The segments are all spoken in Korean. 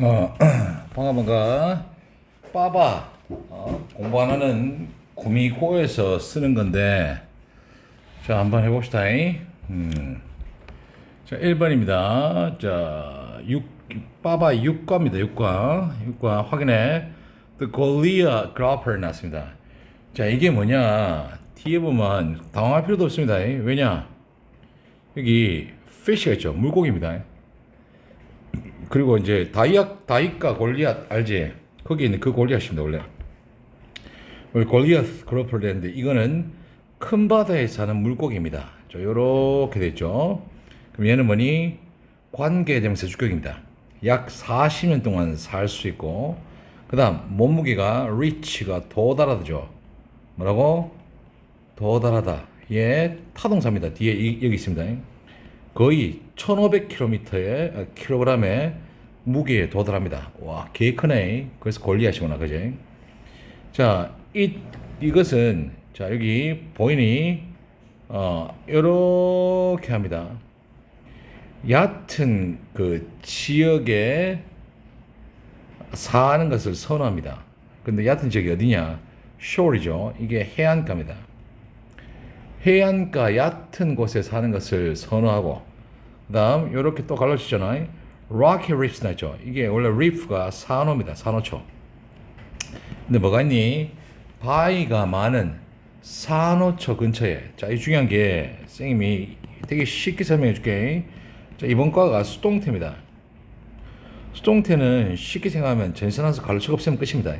어, 반가. 빠바. 공부 안 하는 구미고에서 쓰는 건데, 자, 한번 해봅시다. 자, 1번입니다. 자, 빠바 육과입니다. 육과 확인해. The Goliath Gropper 났습니다. 자, 이게 뭐냐. 뒤에 보면 당황할 필요도 없습니다. 왜냐. 여기 fish가 있죠. 물고기입니다. 그리고 이제 다이과 골리앗 알지? 거기 있는 그 골리앗입니다 원래. 우리 골리앗 그로플 되는데 이거는 큰 바다에 사는 물고기입니다. 자, 요렇게 됐죠. 그럼 얘는 뭐니? 관계대명사 주격입니다. 약 40년 동안 살 수 있고, 그 다음 몸무게가 reach가 도달하다죠. 뭐라고? 도달하다. 얘 타동사입니다. 뒤에 여기 있습니다. 거의 1500kg의 킬로그램의 무게에 도달합니다. 와, 개 크네. 그래서 골리앗이구나, 그제? 자, 이것은 자 여기 보이니? 요렇게 합니다. 얕은 그 지역에 사는 것을 선호합니다. 근데 얕은 지역이 어디냐? shore이죠. 이게 해안가입니다. 해안가 얕은 곳에 사는 것을 선호하고, 그 다음 이렇게 또 갈라지잖아요. Rocky Reefs나 있죠. 이게 원래 reef가 산호입니다. 산호초. 근데 뭐가 있니? 바위가 많은 산호초 근처에. 자, 이 중요한 게 선생님이 되게 쉽게 설명해 줄게. 자, 이번 과가 수동태입니다. 수동태는 쉽게 생각하면 전선한서 가로치가 없으면 끝입니다.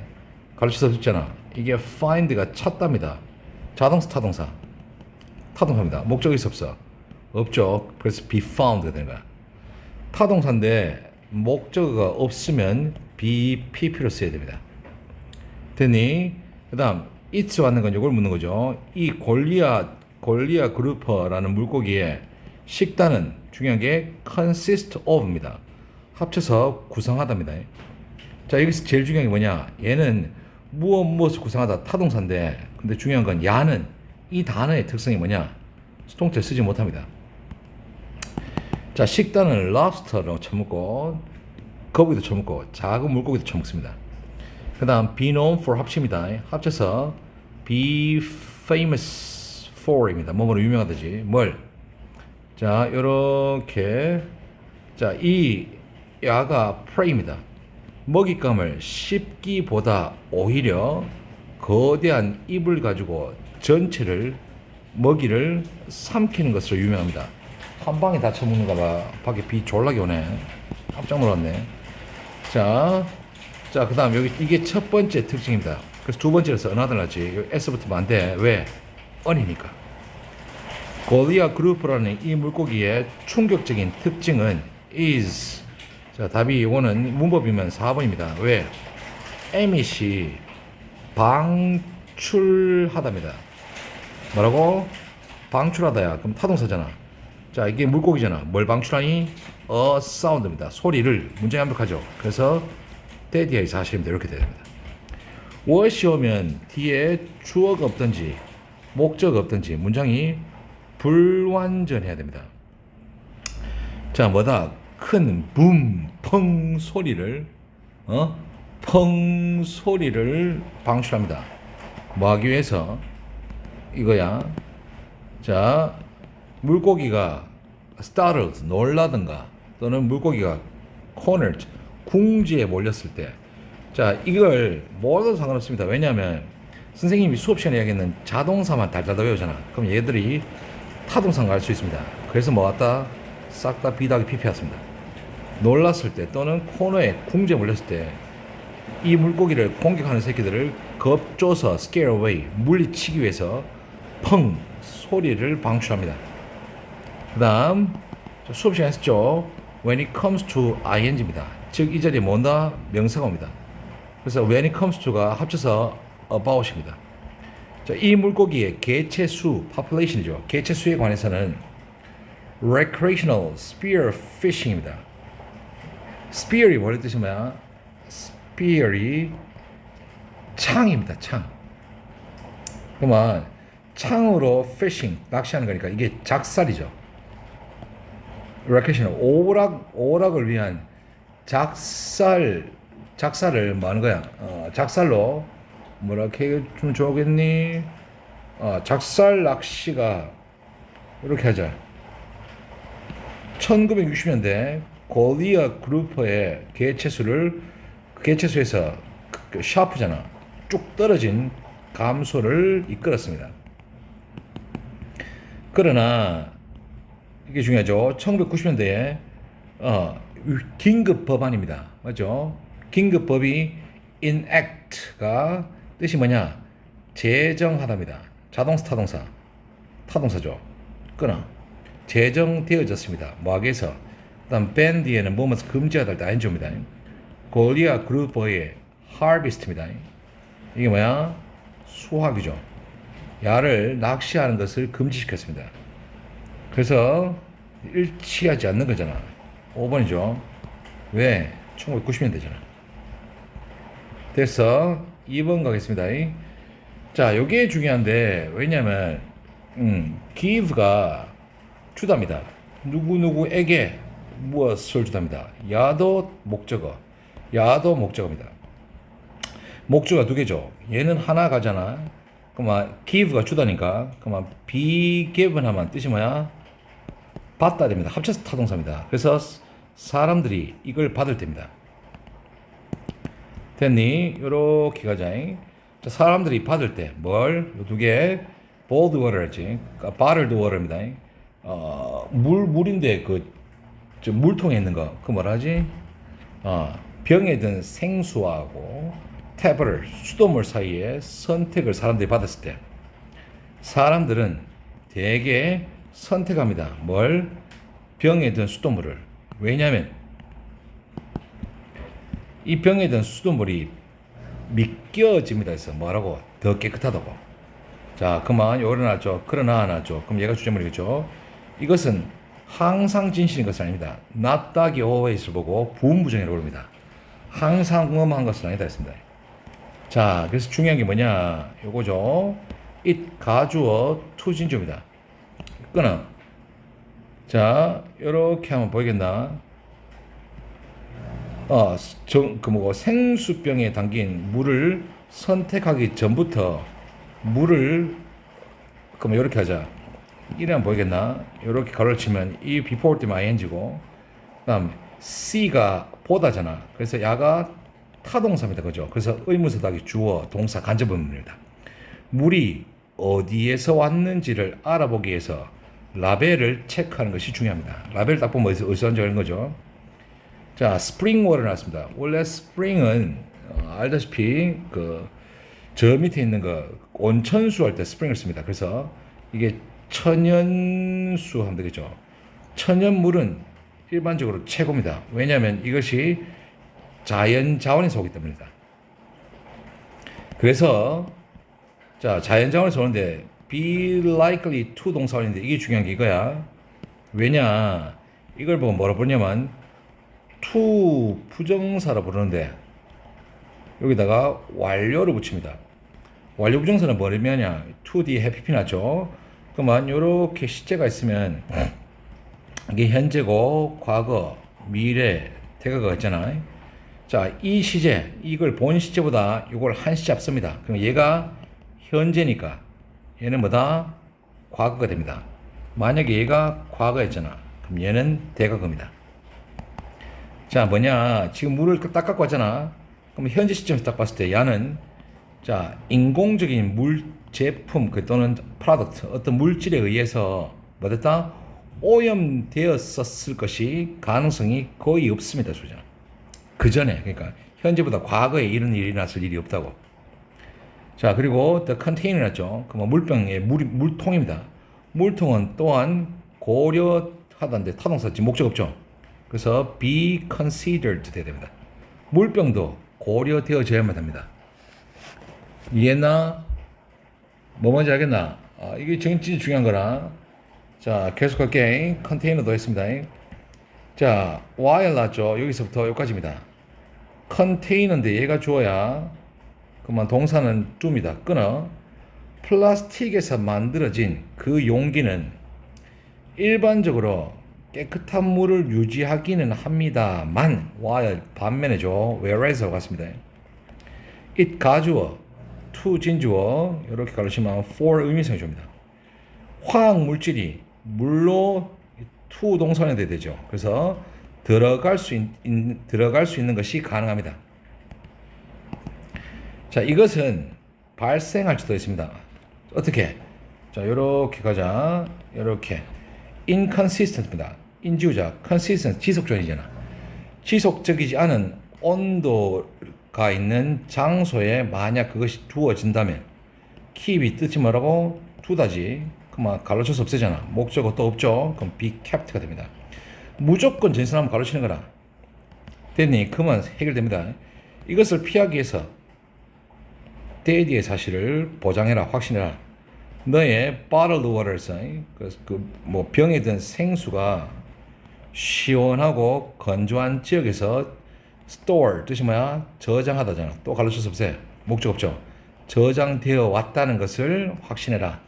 가로치가 없잖아. 이게 find가 찾답니다. 자동사 타동사. 타동사입니다. 목적이 없어. 없죠. 그래서 be found가 되는 거야. 타동사인데 목적어가 없으면 be pp로 써야 됩니다. 됐니? 그 다음 it's 왔는 건 이걸 묻는 거죠. 이 골리아 그루퍼라는 물고기의 식단은 중요한 게 consist of입니다. 합쳐서 구성하답니다. 자, 여기서 제일 중요한 게 뭐냐? 얘는 무엇을 구성하다 타동사인데, 근데 중요한 건 야는 이 단어의 특성이 뭐냐? 수동태 쓰지 못합니다. 자, 식단은 lobster로 처먹고, 거북이도 처먹고, 작은 물고기도 처먹습니다. 그 다음 be known for 합치입니다. 합쳐서 be famous for입니다. 뭐뭐로 유명하다지. 뭘? 자, 요렇게. 자, 이 야가 prey입니다. 먹잇감을 씹기보다 오히려 거대한 입을 가지고 전체를 먹이를 삼키는 것으로 유명합니다. 한 방에 다 처먹는가 봐. 밖에 비 졸라게 오네. 깜짝 놀랐네. 자, 그 다음 여기 이게 첫 번째 특징입니다. 그래서 두 번째로서 another 나지. S부터 안 돼. 왜? 언이니까. 골리아 그루프라는 이 물고기의 충격적인 특징은 is. 자, 답이 이거는 문법이면 4번입니다. 왜? emit이 방출하답니다. 뭐라고? 방출하다야. 그럼 타동사잖아. 자, 이게 물고기잖아. 뭘 방출하니? a sound입니다. 소리를. 문장이 완벽하죠. 그래서 대디의 사실입니다. 이렇게 됩니다. what이 오면 뒤에 주어가 없든지 목적 없든지 문장이 불완전해야 됩니다. 자, 뭐다? 큰 붐, 펑 소리를 펑 소리를 방출합니다. 뭐 하기 위해서? 이거야. 자, 물고기가 startled, 놀라든가, 또는 물고기가 cornered, 궁지에 몰렸을 때. 자, 이걸 뭐도 상관없습니다. 왜냐하면 선생님이 수업 시간에 이야기했는 자동사만 달달달 외우잖아. 그럼 얘들이 타동사가 갈 수 있습니다. 그래서 뭐 왔다? 싹 다 비다기 PP였습니다. 놀랐을 때 또는 코너에 궁지에 몰렸을 때 이 물고기를 공격하는 새끼들을 겁줘서 scare away, 물리치기 위해서 펑 소리를 방출합니다. 그 다음 수업 시간에 했죠. When it comes to ing입니다. 즉 이 자리에 뭔다? 명사가 옵니다. 그래서 when it comes to가 합쳐서 about입니다. 자, 이 물고기의 개체수, population이죠. 개체수에 관해서는 recreational spear fishing입니다. spear이 뭐의 뜻이 뭐야? spear이 창입니다. 창. 그러면 창으로 fishing, 낚시하는 거니까 이게 작살이죠. recreational, 오락을 위한 작살을 뭐 하는 거야? 작살로 뭐라 해주면 좋겠니? 작살 낚시가 이렇게 하자. 1960년대 고리아 그룹의 개체수에서 그 샤프잖아. 쭉 떨어진 감소를 이끌었습니다. 그러나 이게 중요하죠. 1990년대에 긴급 법안입니다. 맞죠? 긴급 법이 enact가 뜻이 뭐냐? 제정하답니다. 자동차 타동사죠. 끊어. 제정되어졌습니다. 뭐하기 위해서? 그다음 밴드에는 뭐뭐 금지하다 할 때 안줍니다. 고리아 그룹의 harvest입니다. 이게 뭐야? 수확이죠. 야를 낚시하는 것을 금지시켰습니다. 그래서 일치하지 않는 거잖아. 5번이죠. 왜? 1990년대잖아. 됐어. 2번 가겠습니다. 자, 요게 중요한데, 왜냐면, give가 주답니다. 누구누구에게 무엇을 주답니다. 야도 목적어입니다. 목적어 두 개죠. 얘는 하나 가잖아. 그러면 give가 주다니까. 그러면 be given 하면 뜻이 뭐야? 받다 됩니다. 합쳐서 타동사입니다. 그래서 사람들이 이걸 받을 때입니다. 됐니? 요렇게 가자. 자, 사람들이 받을 때 뭘? 요 두 개. boiled water지. 그러니까 bottled water입니다. 물인데 저 물통에 있는 거. 그 뭐라 하지? 병에 든 생수하고 탭을 수돗물 사이에 선택을 사람들이 받았을 때 사람들은 대개 선택합니다. 뭘? 병에 든 수돗물을. 왜냐하면 이 병에 든 수돗물이 믿겨집니다. 해서 뭐라고? 더 깨끗하다고. 자, 그만 요런 하죠. 그러나 안 하죠. 그럼 얘가 주제물이겠죠. 이것은 항상 진실인 것은 아닙니다. not that always를 보고 부분부정이라고 합니다. 항상 한 것은 아니다 했습니다. 자, 그래서 중요한 게 뭐냐? 요거죠. it 가주어 투진조입니다. 끊어. 자, 요렇게 하면 보이겠나? 생수병에 담긴 물을 선택하기 전부터 물을, 그럼 요렇게 하자. 이래면 보이겠나? 요렇게 가로를 치면 이 before 때문에 ing고, 그 다음 C가 보다잖아. 그래서 야가 타동사입니다. 그죠? 그래서 의문사 더하기 주어, 동사, 간접의문입니다. 물이 어디에서 왔는지를 알아보기 위해서 라벨을 체크하는 것이 중요합니다. 라벨을 딱 보면 어디서 온지 아는 거죠. 자, 스프링 워터 나왔습니다. 원래 스프링은 알다시피 저 밑에 있는 온천수 할 때 스프링을 씁니다. 그래서 이게 천연수 하면 되겠죠. 천연물은 일반적으로 최고입니다. 왜냐하면 이것이 자연 자원에서 오기 때문입니다. 그래서 자, 자연 자원에서 오는데 be likely to 동사원인데 이게 중요한 게 이거야. 왜냐? 이걸 보고 뭐라 부르냐면 to 부정사라 부르는데 여기다가 완료를 붙입니다. 완료 부정사는 뭘 의미하냐? to 뒤에 해피피 났죠. 그러면 이렇게 시제가 있으면 이게 현재고 과거, 미래, 대가가 있잖아. 자, 이 시제, 이걸 본 시제보다 이걸 한 시제 앞섭니다. 그럼 얘가 현재니까 얘는 뭐다? 과거가 됩니다. 만약에 얘가 과거였잖아. 그럼 얘는 대과거입니다. 자, 뭐냐? 지금 물을 딱 갖고 왔잖아. 그럼 현재 시점에서 딱 봤을 때 얘는 자, 인공적인 물 제품 또는 프로덕트 어떤 물질에 의해서 뭐 됐다? 오염되었었을 것이 가능성이 거의 없습니다. 소자. 그 전에, 그러니까 현재보다 과거에 이런 일이 났을 일이 없다고. 자, 그리고 the container 났죠. 그러면 물병의 물통입니다. 물통은 또한 고려하다는데 타동사지 목적 없죠. 그래서 be considered 돼야 됩니다. 물병도 고려되어져야만 합니다. 이해했나? 뭐 뭔지 알겠나? 이게 진짜 중요한 거라. 자, 계속할게. 컨테이너도 했습니다. 자, while 나왔죠. 여기서부터 여기까지입니다. 컨테이너인데 얘가 주어야 그만 동사는 do입니다. 끊어. 플라스틱에서 만들어진 그 용기는 일반적으로 깨끗한 물을 유지하기는 합니다만, while 반면에죠. whereas와 같습니다. it 가주어, to 진주어 이렇게 가르치면 for 의미성이 줍니다. 화학 물질이 물로 to 동선에 되죠. 그래서 들어갈 수 있는 것이 가능합니다. 자, 이것은 발생할 수도 있습니다. 어떻게? 자, 이렇게 가자. 이렇게 inconsistent입니다. 인지우자, consistent, 지속적이잖아. 지속적이지 않은 온도가 있는 장소에 만약 그것이 두어진다면 keep이 뜻이 뭐라고? 두다지. 그만 갈라쳐서 없애잖아. 목적어 또 없죠? 그럼 be kept가 됩니다. 무조건 전신하면 갈라치는 거라. 됐니? 그만 해결됩니다. 이것을 피하기 위해서 데디의 사실을 보장해라, 확신해라. 너의 bottled waters, 뭐 병에 든 생수가 시원하고 건조한 지역에서 store 뜻이 뭐야? 저장하다잖아. 또 갈라쳐서 없애. 목적 없죠. 저장되어 왔다는 것을 확신해라.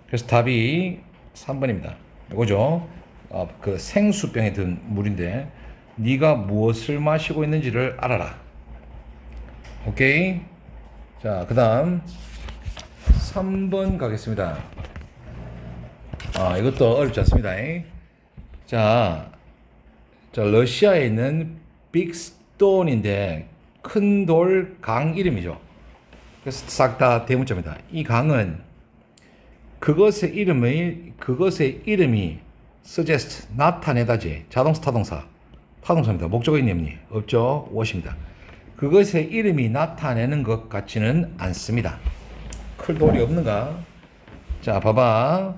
그래서 답이 3번입니다. 이거죠. 그 생수병에 든 물인데 네가 무엇을 마시고 있는지를 알아라. 오케이. 자, 그 다음 3번 가겠습니다. 이것도 어렵지 않습니다. 자, 러시아에 있는 빅스톤인데 큰 돌 강 이름이죠. 그래서 싹 다 대문자입니다. 이 강은 그것의 이름이 suggest 나타내다지. 자동사 타동사입니다. 목적어 있니 없죠. what입니다. 그것의 이름이 나타내는 것 같지는 않습니다. 클 돌이 없는가? 자, 봐봐.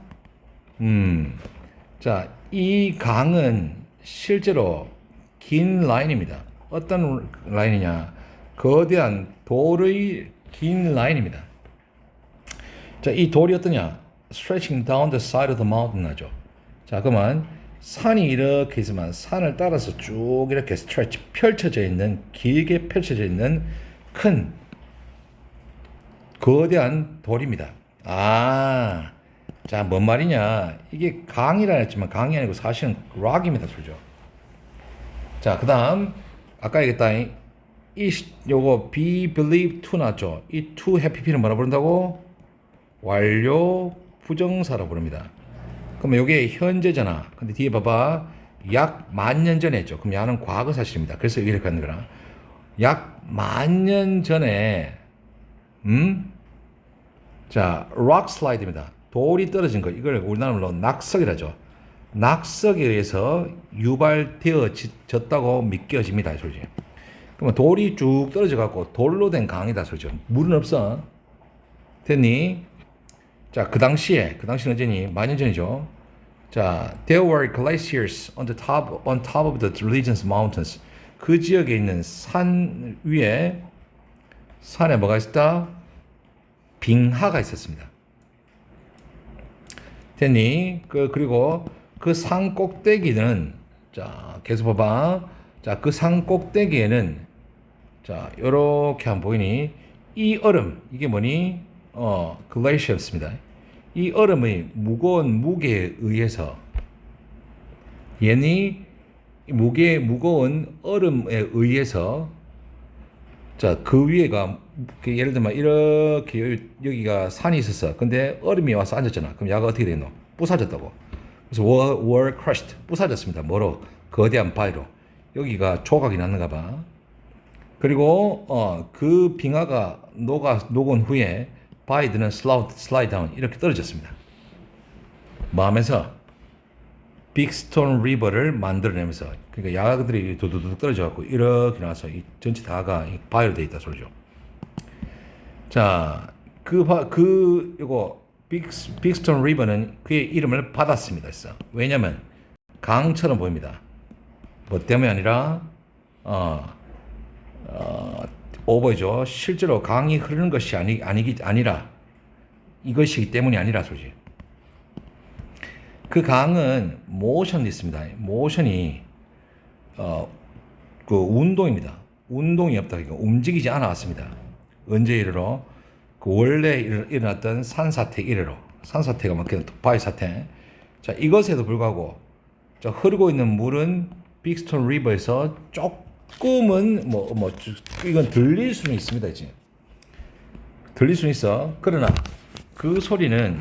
자, 이 강은 실제로 긴 라인입니다. 어떤 라인이냐? 거대한 돌의 긴 라인입니다. 자, 이 돌이 어떠냐? Stretching down the side of the mountain 하죠. 자, 그러면 산이 이렇게 있으면 산을 따라서 쭉 이렇게 stretch 펼쳐져 있는, 길게 펼쳐져 있는 큰 거대한 돌입니다. 자, 뭔 말이냐? 이게 강이라 했지만 강이 아니고 사실은 락입니다, 소죠. 자, 그다음 아까 얘기했다. 요거 be believed to 나왔죠. 이 to have pp는 뭐라 부른다고? 완료 부정사라 부릅니다. 그럼 요게 현재잖아. 근데 뒤에 봐봐. 약 10,000년 전에 했죠. 그럼 야는 과거 사실입니다. 그래서 이렇게 하는 거라. 약 10,000년 전에 자, rock slide입니다. 돌이 떨어진 거. 이걸 우리나라로 낙석이라죠. 낙석에 의해서 유발되어졌다고 믿겨집니다. 소리지. 그러면 돌이 쭉 떨어져 갖고 돌로 된 강이다. 소리죠. 물은 없어. 됐니? 자, 그 당시는 언제니? 10,000년 전이죠. 자, there were glaciers on top of the region's mountains. 그 지역에 있는 산 위에 산에 뭐가 있었다? 빙하가 있었습니다. 됐니? 그리고 그 산 꼭대기는 자, 계속 봐봐. 자, 그 산 꼭대기에는 자, 요렇게 한번 보이니? 이 얼음, 이게 뭐니? 글레이시였습니다. 이 얼음의 무거운 무게에 의해서 얘니 무거운 얼음에 의해서 자, 그 위에가 예를 들면 이렇게 여기가 산이 있었어. 근데 얼음이 와서 앉았잖아. 그럼 야가 어떻게 되노? 부사졌다고. 그래서 were crushed. 부사졌습니다. 뭐로? 거대한 바위로. 여기가 조각이 났는가 봐. 그리고 그 빙하가 녹은 후에 바위들은 slide down 이렇게 떨어졌습니다. 뭐 하면서? 빅스톤 리버를 만들어내면서 그러니까 야가들이 두두둑 떨어져갖고 이렇게 나와서 이 전체 다가 바위로 되어 있다 소리죠. 자, 요거 빅스톤 리버는 그의 이름을 받았습니다. 왜냐면 강처럼 보입니다. 뭐 때문에 아니라 오버죠. 실제로 강이 흐르는 것이 아니라 이것이기 때문이 아니라 소리지. 그 강은 모션이 있습니다. 모션이 그 운동입니다. 운동이 없다. 그러니까 움직이지 않았습니다. 언제 이래로? 그 원래 일어났던 산사태 이래로. 산사태가 막 바위 사태. 자, 이것에도 불구하고 자, 흐르고 있는 물은 빅스톤 리버에서 조금은 이건 들릴 수는 있습니다. 이제 들릴 수는 있어. 그러나 그 소리는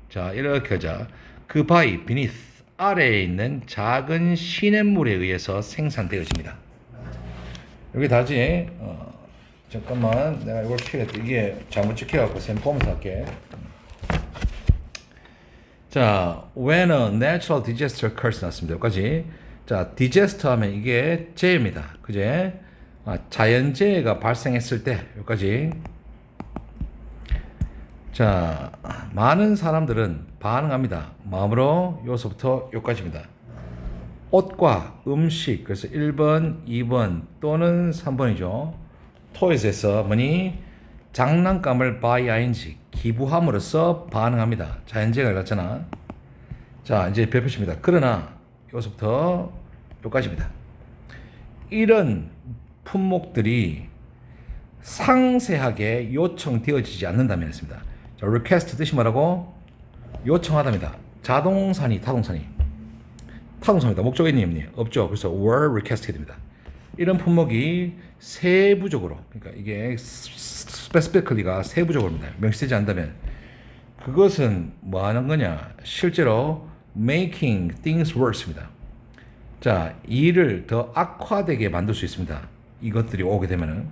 자 이렇게 하자. 그 바위 beneath 아래에 있는 작은 시냇물에 의해서 생산되어집니다. 여기 다지. 잠깐만 내가 이걸 키우겠다. 이게 잘못 찍혀갖고 쌤 보면서 할게. 자, when a natural disaster occurs 나왔습니다. 여기까지. 자, disaster 하면 이게 재해입니다. 그제? 자연재해가 발생했을 때 여기까지. 자, 많은 사람들은 반응합니다. 마음으로 요소부터 여기까지입니다. 옷과 음식, 그래서 1번, 2번 또는 3번이죠. 토이즈에서 뭐니? 장난감을 buy ing, 기부함으로써 반응합니다. 자연재해가 일어났잖아. 자, 이제 별표입니다. 그러나 여기서부터 여기까지입니다. 이런 품목들이 상세하게 요청되어지지 않는다면 했습니다. 자, request 뜻이 뭐라고? 요청하답니다. 자동사니, 타동사니. 타동사입니다. 목적의 의미 없죠. 그래서 were requested 됩니다. 이런 품목이 세부적으로, 그러니까 이게 specifically가 세부적으로입니다. 명시되지 않다면 그것은 뭐 하는 거냐? 실제로 making things worse입니다. 자, 일을 더 악화되게 만들 수 있습니다. 이것들이 오게 되면은.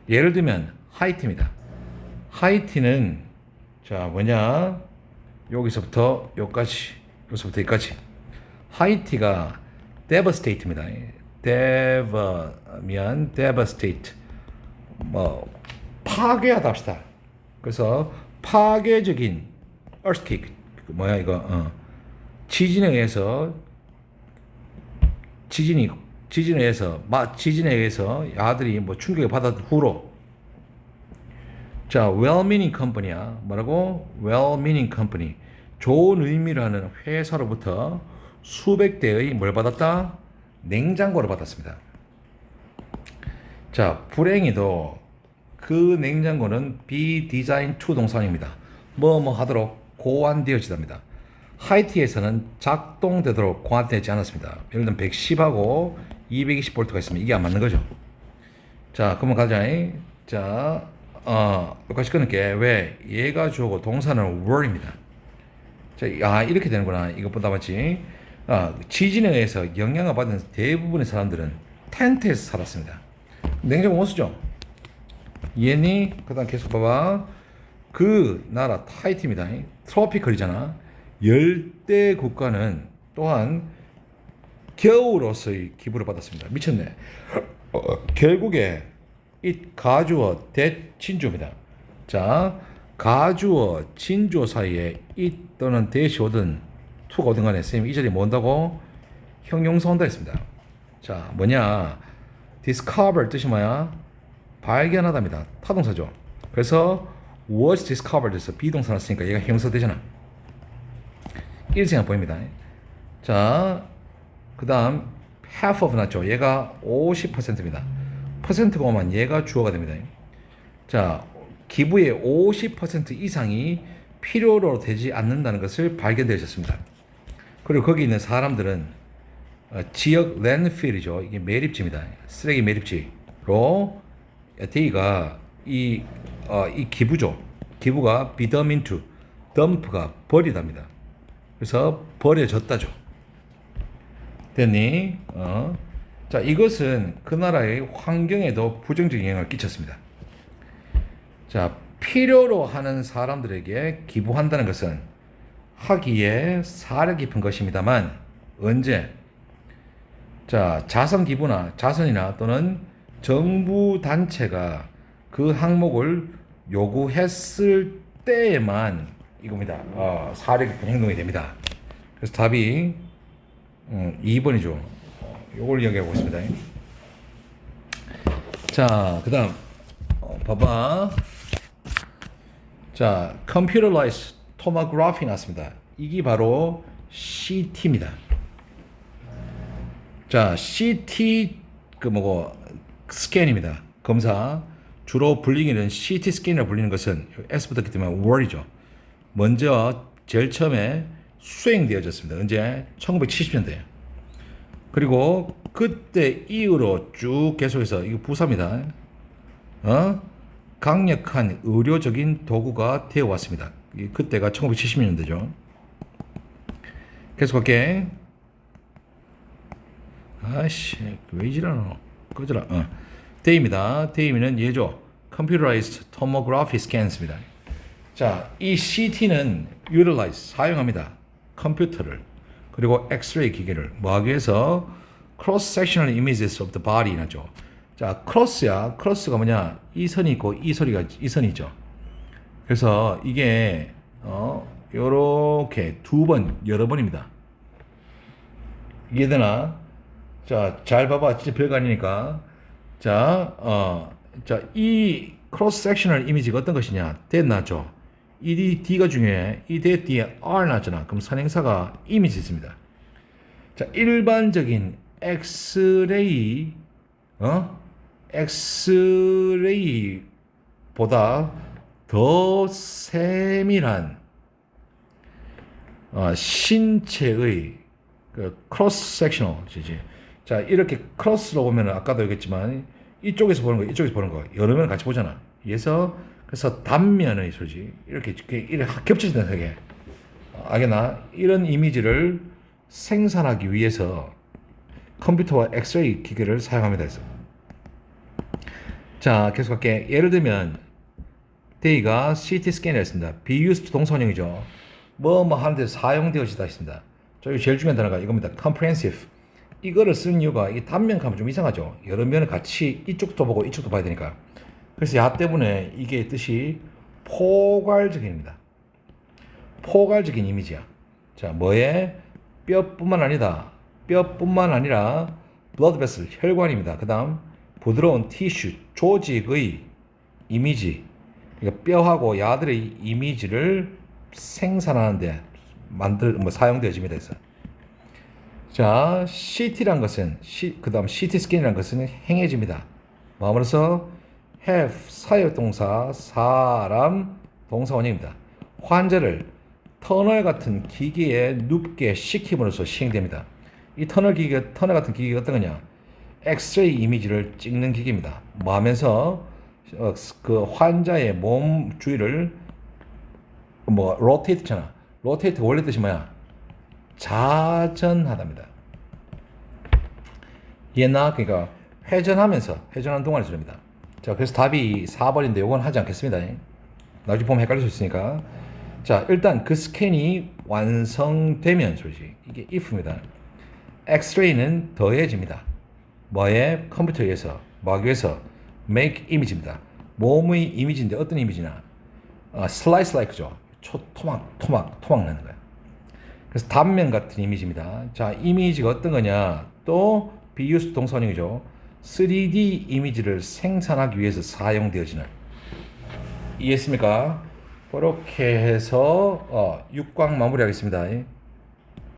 예를 들면 하이티입니다. 하이티는 자 뭐냐? 여기서부터 여기까지, 여기서부터 여기까지. 하이티가 devastate입니다. dev면 devastate, 뭐 파괴하다 합시다. 그래서 파괴적인 earthquake, 뭐야 이거? 지진에 의해서 지진에 의해서 아들이 뭐 충격을 받은 후로. 자, well-meaning company야. 뭐라고? well-meaning company. 좋은 의미를 하는 회사로부터 수백 대의 뭘 받았다? 냉장고를 받았습니다. 자, 불행히도 그 냉장고는 be designed to 동사입니다. 뭐뭐 하도록 고안되어지답니다. 하이티에서는 작동되도록 고안되지 않았습니다. 예를 들면 110하고 220V가 있으면 이게 안 맞는 거죠. 자, 그러면 가자. 자, 여기까지 끊을게. 왜? 얘가 주어고 동사는 were입니다. 자, 이렇게 되는구나. 이것보다 맞지? 지진에 의해서 영향을 받은 대부분의 사람들은 텐트에서 살았습니다. 냉장고 못 쓰죠? 이해니? 그 다음 계속 봐봐. 그 나라 타이티입니다. 트로피컬이잖아. 열대 국가는 또한 겨울옷의 기부를 받았습니다. 미쳤네. 결국에 이 가주어 대진주입니다. 자, 가주어 진주어 사이에 이 또는 대시 오든 투가 오든 간에 선생님 이 자리에 뭐 온다고? 형용사 온다 했습니다. 자, 뭐냐? discover 뜻이 뭐야? 발견하답니다. 타동사죠. 그래서 was discovered 에서 비동사 났으니까 얘가 형용사 되잖아. 이렇게 생각 보입니다. 자, 그 다음 half of 났죠. 얘가 50%입니다. 퍼센트가 오면 얘가 주어가 됩니다. 자, 기부의 50% 이상이 필요로 되지 않는다는 것을 발견되셨습니다. 그리고 거기 있는 사람들은 지역 랜드필이죠. 이게 매립지입니다. 쓰레기 매립지로 D가 이 기부죠. 기부가 be dumped into, dump가 버리답니다. 그래서 버려졌다죠. 됐니? 자, 이것은 그 나라의 환경에도 부정적인 영향을 끼쳤습니다. 자, 필요로 하는 사람들에게 기부한다는 것은 하기에 사려 깊은 것입니다만 언제? 자, 자선 기부나 자선이나 또는 정부 단체가 그 항목을 요구했을 때에만 이겁니다. 사려 깊은 행동이 됩니다. 그래서 답이 2번이죠. 요걸 이야기하고 있습니다. 자, 그 다음 봐봐. 자, Computerized Tomography 나왔습니다. 이게 바로 CT입니다. 자, CT 스캔입니다. 검사. 주로 불리기는 CT 스캔이라고 불리는 것은 S 붙었기 때문에 word이죠. 먼저 제일 처음에 수행되어졌습니다. 언제? 1970년대. 그리고 그때 이후로 쭉 계속해서 이거 부사입니다. 강력한 의료적인 도구가 되어 왔습니다. 그때가 1970년대죠. 계속 할게. 아씨, 왜 이지라노? 꺼져라. 데이입니다. 데이는 얘죠. Computerized Tomography Scans입니다. 자, 이 CT는 utilize, 사용합니다. 컴퓨터를. 그리고 엑스레이 기계를 뭐 하기 위해서 cross-sectional images of the body 나죠. 자, 크로스야. 크로스가 뭐냐? 이 선이 있고 이 선이죠. 그래서 이게 요렇게 여러 번입니다. 이해되나? 자, 잘 봐봐. 진짜 별거 아니니까. 자, 이 크로스 섹셔널 이미지가 어떤 것이냐? 대 나죠. 이 D가 중요해. 이 대 뒤에 R 나잖아. 그럼 선행사가 이미지 있습니다. 자, 일반적인 엑스레이보다 더 세밀한 신체의 크로스 섹셔널이지. 자, 이렇게 크로스로 보면 아까도 얘기했지만 이쪽에서 보는 거, 이쪽에서 보는 거 여러 면 같이 보잖아. 그래서 단면의 소리지. 이렇게 겹쳐진다 되게. 알겠나? 이런 이미지를 생산하기 위해서 컴퓨터와 엑스레이 기계를 사용합니다. 해서. 자, 계속할게. 예를 들면 데이가 CT 스캔을 했습니다. be used 동사원형이죠. 뭐 하는데 사용되어지다 했습니다. 저기 제일 중요한 단어가 이겁니다. comprehensive. 이거를 쓴 이유가 이 단면 가면 좀 이상하죠. 여러 면을 같이 이쪽도 보고 이쪽도 봐야 되니까. 그래서 야 때문에 이게 뜻이 포괄적입니다. 포괄적인 이미지야. 자, 뭐에? 뼈뿐만 아니라 blood vessel, 혈관입니다. 그 다음 부드러운 티슈, 조직의 이미지. 그러니까 뼈하고 야들의 이미지를 생산하는데 사용되어집니다. 그래서. 자, CT란 것은 그 다음 CT 스캔이란 것은 행해집니다. 마음으로써 have 사역동사 사람 동사 원형입니다. 환자를 터널 같은 기계에 눕게 시킴으로써 시행됩니다. 이 터널 같은 기계가 어떤 거냐? 엑스레이 이미지를 찍는 기계입니다. 뭐 하면서 그 환자의 몸 주위를 로테이트잖아. 로테이트 원래 뜻이 뭐야? 자전하답니다. 그러니까 회전하는 동안의 소리입니다. 자, 그래서 답이 4번인데 이건 하지 않겠습니다. 나중에 보면 헷갈릴 수 있으니까. 자, 일단 그 스캔이 완성되면 소리지. 이게 if입니다. 엑스레이는 더해집니다. 뭐에? 컴퓨터에 의해서. 뭐하기 위해서? make image입니다. 몸의 이미지인데 어떤 이미지나? slice like죠. 토막 나는 거야. 그래서 단면 같은 이미지입니다. 자, 이미지가 어떤 거냐? 또 be used 동사원형이죠. 3D 이미지를 생산하기 위해서 사용되어지는. 이해했습니까? 그렇게 해서 6강 마무리하겠습니다.